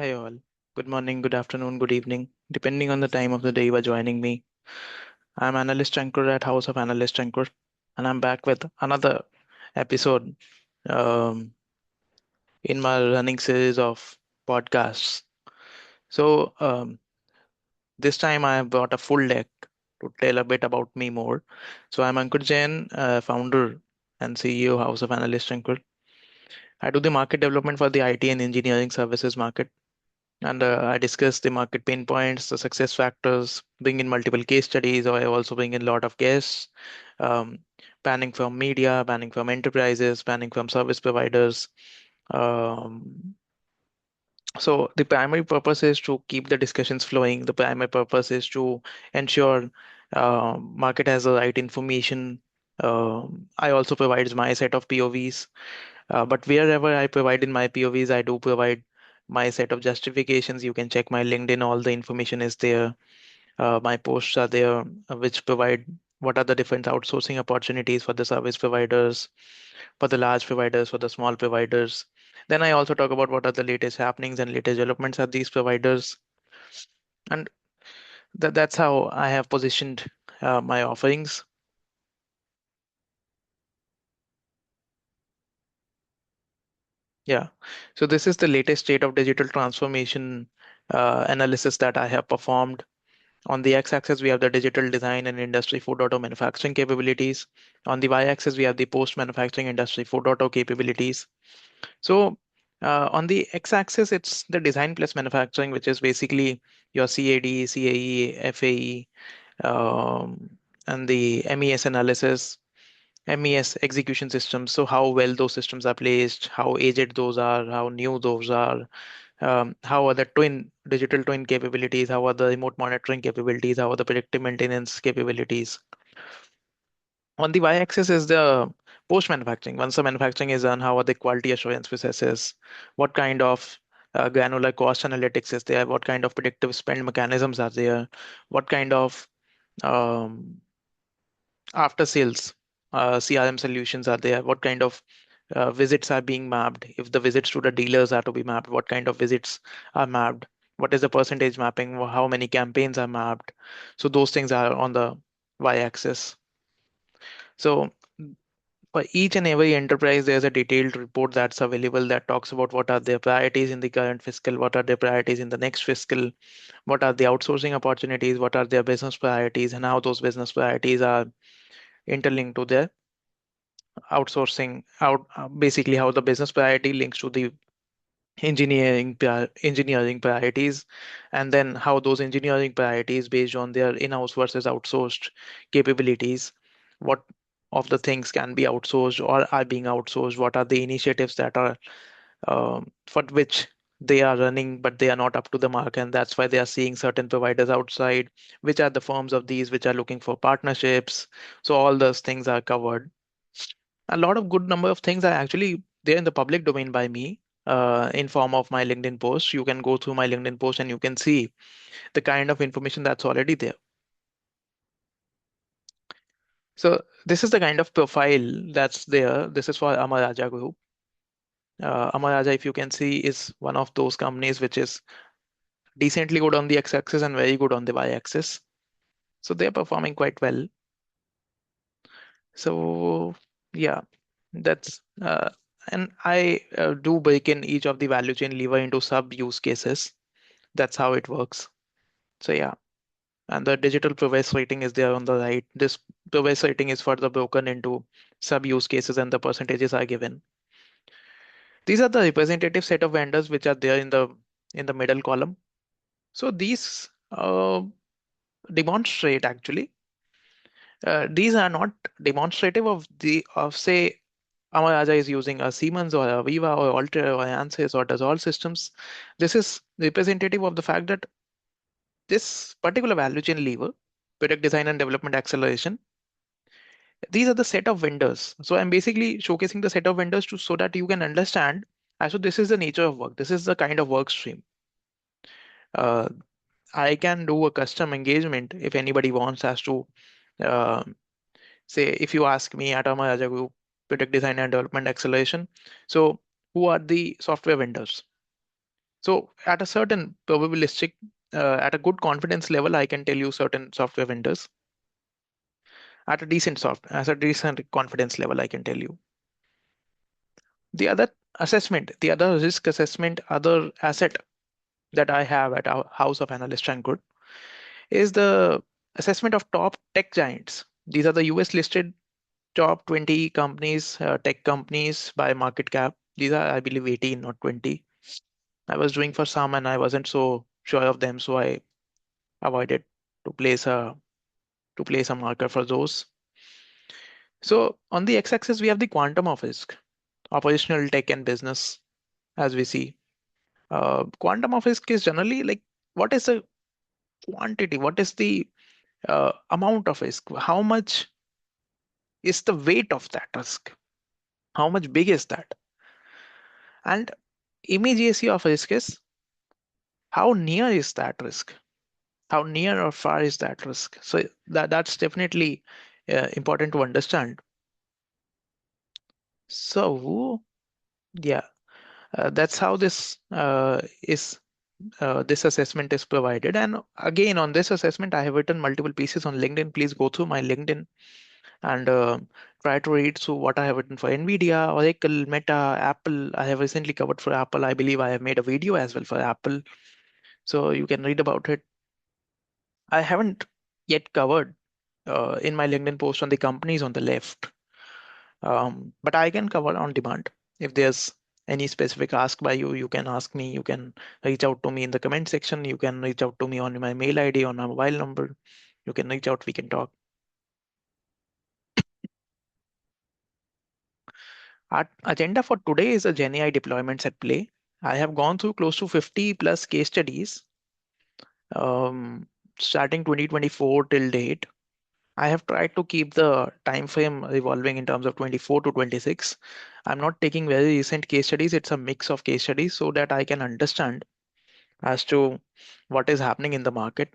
Hi all. Good morning, good afternoon, good evening, depending on the time of the day you are joining me. I'm Analyst Ankur at House of Analyst Ankur, and I'm back with another episode um, in my running series of podcasts. So this time I have brought a full deck to tell a bit about me more. So I'm Ankur Jain, founder and CEO House of Analyst Ankur. I do the market development for the IT and engineering services market. And I discuss the market pain points, the success factors, bring in multiple case studies, or I also bring in a lot of guests, um, panning from media, panning from enterprises, panning from service providers. Um, so the primary purpose is to keep the discussions flowing. The primary purpose is to ensure market has the right information. I also provide my set of POVs, but wherever I provide in my POVs, I do provide my set of justifications. You can check my LinkedIn, all the information is there. My posts are there, which provide what are the different outsourcing opportunities for the service providers, for the large providers, for the small providers. Then I also talk about what are the latest happenings and latest developments at these providers. And that's how I have positioned my offerings. Yeah. So this is the latest state of digital transformation analysis that I have performed. On the x-axis, we have the digital design and industry 4.0 manufacturing capabilities. On the y-axis, we have the post-manufacturing industry 4.0 capabilities. So on the x-axis, it's the design plus manufacturing, which is basically your CAD, CAE, FAE, and the MES analysis, MES execution systems. So how well those systems are placed, how aged those are, how new those are, how are the digital twin capabilities, how are the remote monitoring capabilities, how are the predictive maintenance capabilities. On the y-axis is the post-manufacturing. Once the manufacturing is done, how are the quality assurance processes? What kind of granular cost analytics is there? What kind of predictive spend mechanisms are there? What kind of um, after sales CRM solutions are there? What kind of visits are being mapped? If the visits to the dealers are to be mapped, what kind of visits are mapped? What is the percentage mapping? How many campaigns are mapped? So those things are on the y-axis. So for each and every enterprise, there's a detailed report that's available that talks about what are their priorities in the current fiscal, what are their priorities in the next fiscal, what are the outsourcing opportunities, what are their business priorities, and how those business priorities are interlinked to their outsourcing out basically how the business priority links to the engineering priorities, and then how those engineering priorities based on their in-house versus outsourced capabilities, what of the things can be outsourced or are being outsourced, what are the initiatives that are for which they are running but they are not up to the mark, and that's why they are seeing certain providers outside, which are the firms of these which are looking for partnerships. So all those things are covered. A lot of good number of things are actually there in the public domain by me, in form of my LinkedIn post. You can go through my LinkedIn post and you can see the kind of information that's already there. So this is the kind of profile that's there. This is for Amara Group. Amara, if you can see, is one of those companies which is decently good on the x-axis and very good on the y-axis. So they're performing quite well. So yeah, that's and I do break in each of the value chain lever into sub use cases. That's how it works. So yeah, and the digital progress rating is there on the right. This progress rating is further broken into sub use cases and the percentages are given. These are the representative set of vendors which are there in the middle column. So these demonstrate actually. These are not demonstrative of the of say Amaraja is using a Siemens or a Viva or Altair or Ansys or Dassault systems. This is representative of the fact that this particular value chain lever, product design and development acceleration, these are the set of vendors. So I'm basically showcasing the set of vendors to so that you can understand. So this is the nature of work. This is the kind of work stream. Uh, I can do a custom engagement if anybody wants as to uh, say if you ask me at Amara Group, product design and development acceleration. So who are the software vendors? So at a certain probabilistic, at a good confidence level, I can tell you certain software vendors. At a as a decent confidence level, I can tell you. The other the other risk assessment, other asset that I have at our house of analyst Ankur is the assessment of top tech giants. These are the US listed top 20 companies, tech companies by market cap. These are, I believe, 18, not 20. I was doing for some and I wasn't so sure of them, so I avoided to place a marker for those. So on the x-axis, we have the quantum of risk, operational tech and business, as we see. Quantum of risk is generally like what is the quantity, what is the amount of risk, how much is the weight of that risk, how much big is that, and immediacy of risk is how near is that risk, how near or far is that risk. So that's definitely important to understand. So yeah, that's how this assessment is provided. And again, on this assessment, I have written multiple pieces on LinkedIn. Please go through my LinkedIn and try to read through what I have written for NVIDIA, Oracle, Meta, Apple. I have recently covered for Apple. I believe I have made a video as well for Apple, so you can read about it. I haven't yet covered in my LinkedIn post on the companies on the left, but I can cover on demand. If there's any specific ask by you, you can ask me. You can reach out to me in the comment section. You can reach out to me on my mail ID, on my mobile number. You can reach out. We can talk. Our agenda for today is a GenAI deployments at play. I have gone through close to 50 plus case studies, um, starting 2024 till date. I have tried to keep the time frame revolving in terms of 24 to 26. I'm not taking very recent case studies. It's a mix of case studies so that I can understand as to what is happening in the market.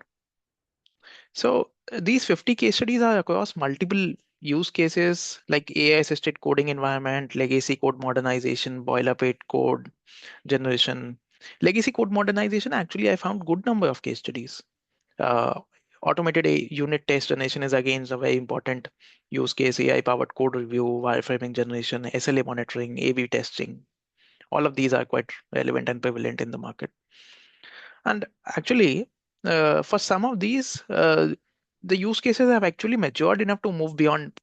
So these 50 case studies are across multiple use cases like AI assisted coding environment, legacy code modernization, boilerplate code generation. Legacy code modernization, actually, I found good number of case studies. Uh, Automated unit test generation is again a very important use case. AI powered code review, wireframing generation, SLA monitoring, A/B testing. All of these are quite relevant and prevalent in the market. And actually, for some of these, the use cases have actually matured enough to move beyond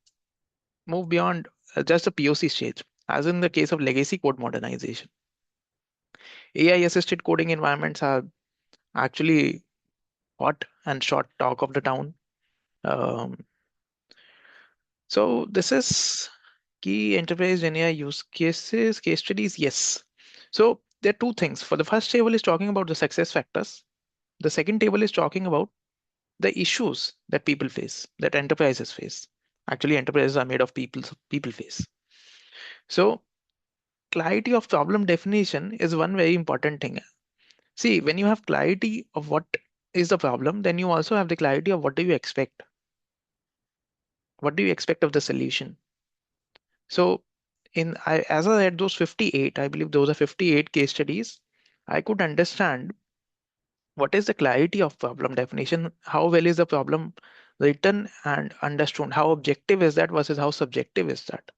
just the POC stage. As in the case of legacy code modernization, AI assisted coding environments are actually hot and short talk of the town. Um, so this is key enterprise GenAI use cases, case studies. Yes. So there are two things. For the first table is talking about the success factors. The second table is talking about the issues that people face, that enterprises face. Actually, enterprises are made of people, so people face. So clarity of problem definition is one very important thing. See, when you have clarity of what is the problem, then you also have the clarity of what do you expect. What do you expect of the solution? So as I read those 58, I believe those are 58 case studies, I could understand what is the clarity of problem definition, how well is the problem written and understood, how objective is that versus how subjective is that.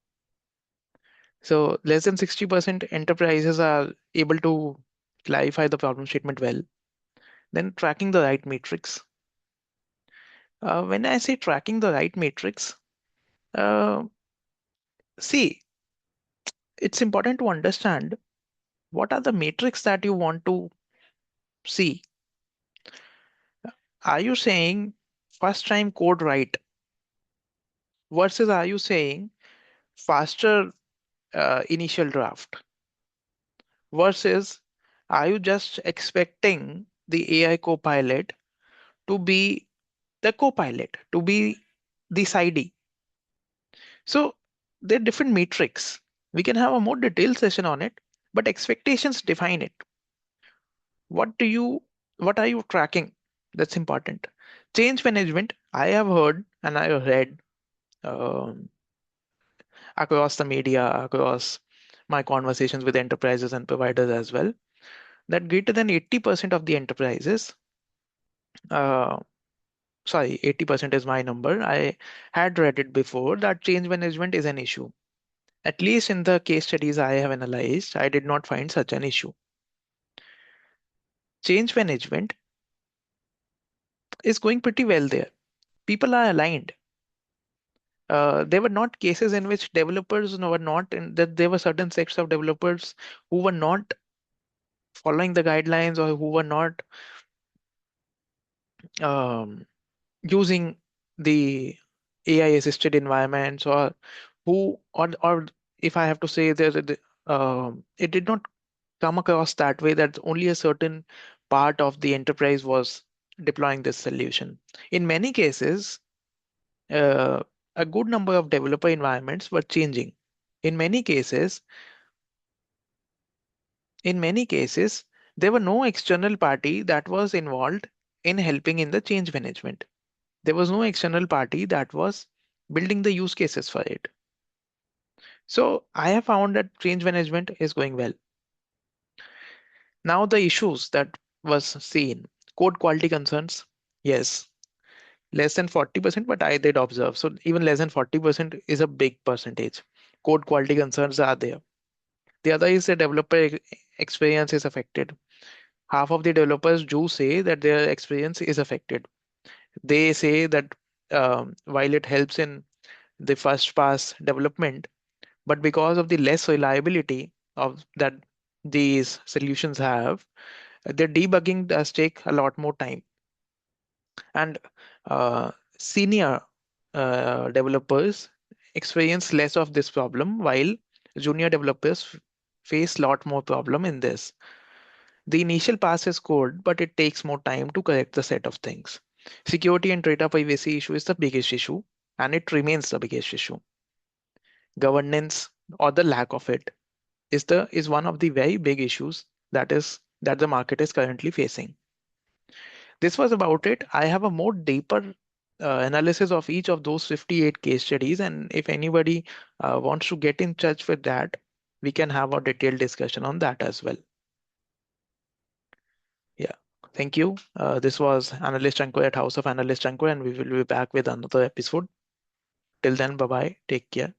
So less than 60% enterprises are able to clarify the problem statement well. Then tracking the right metrics. When I say tracking the right metrics, uh, see, it's important to understand what are the metrics that you want to see. Are you saying first time code write versus are you saying faster initial draft versus are you just expecting the AI copilot to be the copilot, to be the SID? So there are different metrics. We can have a more detailed session on it, but expectations define it. What do you, what are you tracking? That's important. Change management, I have heard and I have read um, across the media, across my conversations with enterprises and providers as well. that greater than 80% of the enterprises, uh, sorry, 80% is my number. I had read it before that change management is an issue. At least in the case studies I have analyzed, I did not find such an issue. Change management is going pretty well there. People are aligned. There were not cases in which developers were not in that there were certain sects of developers who were not following the guidelines or who were not um, using the AI assisted environments or if I have to say it did not come across that way that only a certain part of the enterprise was deploying this solution. In many cases, uh, a good number of developer environments were changing. In many cases, in many cases, there were no external party that was involved in helping in the change management. There was no external party that was building the use cases for it. So I have found that change management is going well. Now the issues that was seen, code quality concerns, yes, less than 40%, but I did observe. So even less than 40% is a big percentage. Code quality concerns are there. The other is the developer experience is affected. Half of the developers do say that their experience is affected. They say that while it helps in the first pass development, but because of the less reliability of that these solutions have, their debugging does take a lot more time. And senior developers experience less of this problem, while junior developers face a lot more problem in this. The initial pass is good, but it takes more time to correct the set of things. Security and data privacy issue is the biggest issue, and it remains the biggest issue. Governance or the lack of it is one of the very big issues that the market is currently facing. This was about it. I have a more deeper analysis of each of those 58 case studies, and if anybody wants to get in touch with that, we can have a detailed discussion on that as well. Yeah, thank you. This was Analyst Ankur at House of Analyst Ankur, and we will be back with another episode. Till then, bye bye. Take care.